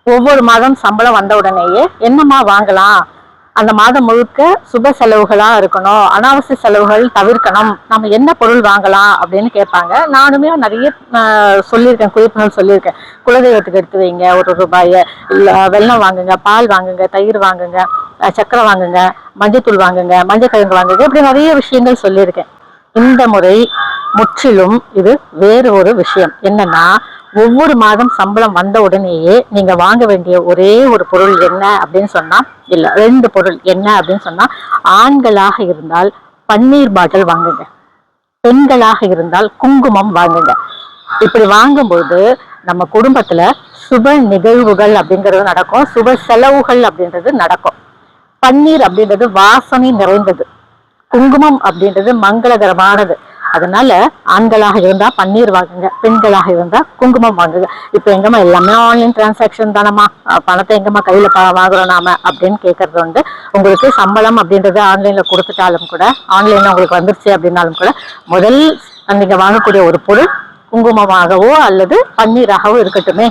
ஒவ்வொரு மாதம் சம்பளம் வந்த உடனேயே என்னம்மா வாங்கலாம், அந்த மாதம் முழுக்க சுப செலவுகளா இருக்கணும், அனாவசிய செலவுகள் தவிர்க்கணும், நம்ம என்ன பொருள் வாங்கலாம் அப்படின்னு கேட்பாங்க. நானுமே நிறைய சொல்லியிருக்கேன், குறிப்புகள் சொல்லியிருக்கேன். குலதெய்வத்துக்கு எடுத்து வைங்க ஒரு ரூபாய், இல்ல வெல்லம் வாங்குங்க, பால் வாங்குங்க, தயிர் வாங்குங்க, சக்கரை வாங்குங்க, மஞ்சத்தூள் வாங்குங்க, மஞ்சள் கிழங்கு வாங்குங்க, இப்படி நிறைய விஷயங்கள் சொல்லியிருக்கேன். இந்த முறை முற்றிலும் இது வேறு ஒரு விஷயம். என்னன்னா, ஒவ்வொரு மாதம் சம்பளம் வந்த உடனேயே நீங்க வாங்க வேண்டிய ஒரே ஒரு பொருள் என்ன அப்படின்னு சொன்னா, இல்ல 2 பொருள் என்ன அப்படின்னு சொன்னா, ஆண்களாக இருந்தால் பன்னீர் பாட்டில் வாங்குங்க, பெண்களாக இருந்தால் குங்குமம் வாங்குங்க. இப்படி வாங்கும்போது நம்ம குடும்பத்துல சுப நிகழ்வுகள் அப்படிங்கிறது நடக்கும், சுப செலவுகள் அப்படின்றது நடக்கும். பன்னீர் அப்படின்றது வாசனை நிறைந்தது, குங்குமம் அப்படின்றது மங்களகரமானது. அதனால ஆண்களாக இருந்தா பன்னீர் வாங்குங்க, பெண்களாக இருந்தா குங்குமம் வாங்குங்க. இப்ப எங்கம்மா எல்லாமே ஆன்லைன் டிரான்சாக்ஷன் தானம்மா, பணத்தை எங்கம்மா கையில வாங்குறோம் நாம அப்படின்னு கேட்கறது வந்து, உங்களுக்கு சம்பளம் அப்படின்றது ஆன்லைன்ல கொடுத்துட்டாலும் கூட, ஆன்லைன்ல உங்களுக்கு வந்துருச்சு அப்படின்னாலும் கூட, முதல் நீங்க வாங்கக்கூடிய ஒரு பொருள் குங்குமமாகவோ அல்லது பன்னீராகவோ இருக்கட்டுமே.